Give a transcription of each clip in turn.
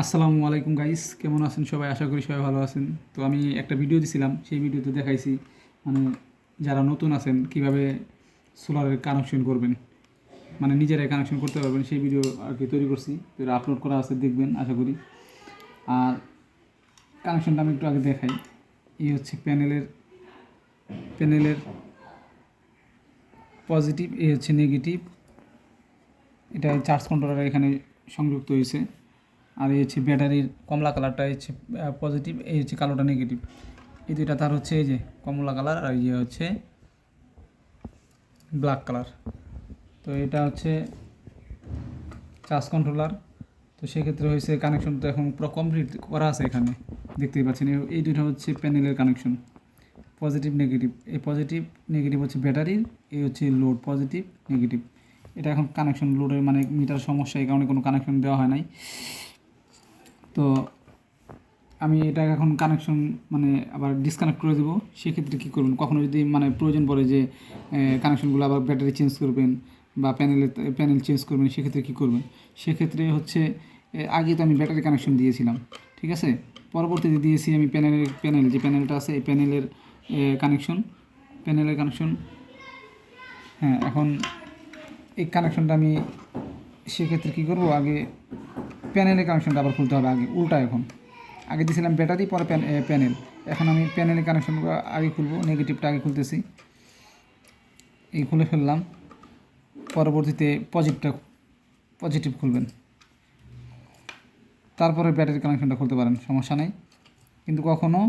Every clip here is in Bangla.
আসসালামু আলাইকুম গাইস, কেমন আছেন সবাই? আশা করি সবাই ভালো আছেন। তো আমি একটা ভিডিও দিছিলাম, সেই ভিডিওতে দেখাইছি মানে যারা নতুন আছেন কিভাবে সোলারের কানেকশন করবেন, মানে নিজেরাই কানেকশন করতে পারবেন, সেই ভিডিও আর কি তৈরি করছি। তো এটা আপলোড করা আছে, দেখবেন আশা করি। আর কানেকশনটা আমি একটু আগে দেখাই। এই হচ্ছে প্যানেলের পজিটিভ, এই হচ্ছে নেগেটিভ। এটা চার্জ কন্ট্রোলার এখানে সংযুক্ত হয়েছে। আর এই হচ্ছে ব্যাটারির কমলা কালারটা হচ্ছে পজিটিভ, এই হচ্ছে কালোটা নেগেটিভ। এই দুইটা তার হচ্ছে এই যে কমলা কালার, আর ইয়ে হচ্ছে ব্ল্যাক কালার। তো এটা হচ্ছে চার্জ কন্ট্রোলার। তো সেক্ষেত্রে হয়েছে কানেকশন তো এখন পুরো কমপ্লিট করা আছে এখানে, দেখতেই পাচ্ছেন। এই দুইটা হচ্ছে প্যানেলের কানেকশন, পজিটিভ নেগেটিভ। এই পজিটিভ নেগেটিভ হচ্ছে ব্যাটারির, এই হচ্ছে লোড, পজিটিভ নেগেটিভ। এটা এখন কানেকশন লোডের মানে মিটার সমস্যা, এই কারণে কোনো কানেকশন দেওয়া হয় নাই। তো আমি এটা এখন কানেকশন মানে আবার ডিসকানেক্ট করে দেবো। সেক্ষেত্রে কী করবেন, কখনো যদি মানে প্রয়োজন পড়ে যে কানেকশনগুলো আবার ব্যাটারি চেঞ্জ করবেন বা প্যানেল চেঞ্জ করবেন, সেক্ষেত্রে কী করবেন? সেক্ষেত্রে হচ্ছে আগে তো আমি ব্যাটারি কানেকশন দিয়েছিলাম, ঠিক আছে। পরবর্তীতে দিয়েছি আমি প্যানেল যে প্যানেলটা আছে এই প্যানেলের কানেকশন। হ্যাঁ, এখন এই কানেকশনটা আমি সেক্ষেত্রে কী করবো, আগে প্যানেলের কানেকশনটা আবার খুলতে হবে। আগে উল্টা, এখন আগে দিয়েছিলাম ব্যাটারি, পরে প্যানেল। এখন আমি প্যানেলের কানেকশনটা আগে খুলবো, নেগেটিভটা আগে খুলতেছি। এই খুলে ফেললাম। পরবর্তীতে পজিটিভ খুলবেন, তারপরে ব্যাটারি কানেকশনটা খুলতে পারেন, সমস্যা নেই। কিন্তু কখনও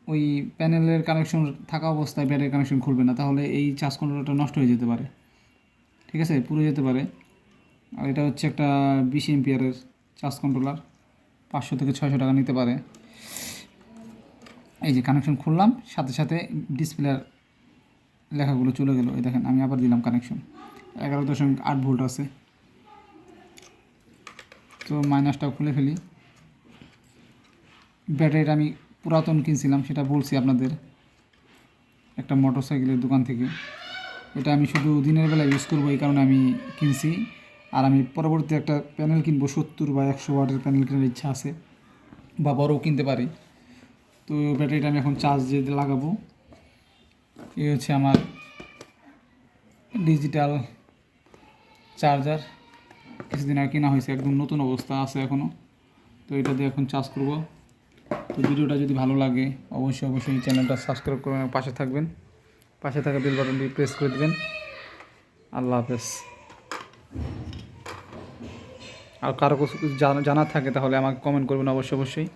ওই প্যানেলের কানেকশন থাকা অবস্থায় ব্যাটারি কানেকশন খুলবে না, তাহলে এই চার্জ কন্ট্রোলারটা নষ্ট হয়ে যেতে পারে, ঠিক আছে, পুড়ে যেতে পারে। আর এটা হচ্ছে একটা 20 এম্পিয়ারের চার্জ কন্ট্রোলার, 500 থেকে 600 টাকা নিতে পারে। এই যে কানেকশন খুললাম, সাথে সাথে ডিসপ্লের লেখাগুলো চলে গেল। এই দেখেন, আমি আবার দিলাম কানেকশন, 11.8 ভোল্ট আছে। তো মাইনাসটাও খুলে ফেলি। ব্যাটারিটা আমি পুরাতন কিনছিলাম, সেটা বলছি আপনাদের, একটা মোটরসাইকেলের দোকান থেকে। এটা আমি শুধু দিনের বেলা ইউজ করবো, এই কারণে আমি কিনছি। আর আমি পরবর্তী একটা প্যানেল কিনবো, 70 বা 100 ওয়াটের প্যানেল কেনার ইচ্ছা আছে, বা বড়ও কিনতে পারি। তো ব্যাটারিটা আমি এখন চার্জে লাগাবো। এই হচ্ছে আমার ডিজিটাল চার্জার, কিছুদিন আগে কেনা হয়েছে, একদম নতুন অবস্থা আছে এখনও। তো এটা দিয়ে এখন চার্জ করব। তো ভিডিওটা যদি ভালো লাগে অবশ্যই চ্যানেলটা সাবস্ক্রাইব করে পাশে থাকবেন, পাশে থাকা বেল বাটনটি প্রেস করে দেবেন। আল্লাহ হাফেজ। আর কারো কিছু জানা থাকে তাহলে আমাকে কমেন্ট করবেন অবশ্যই।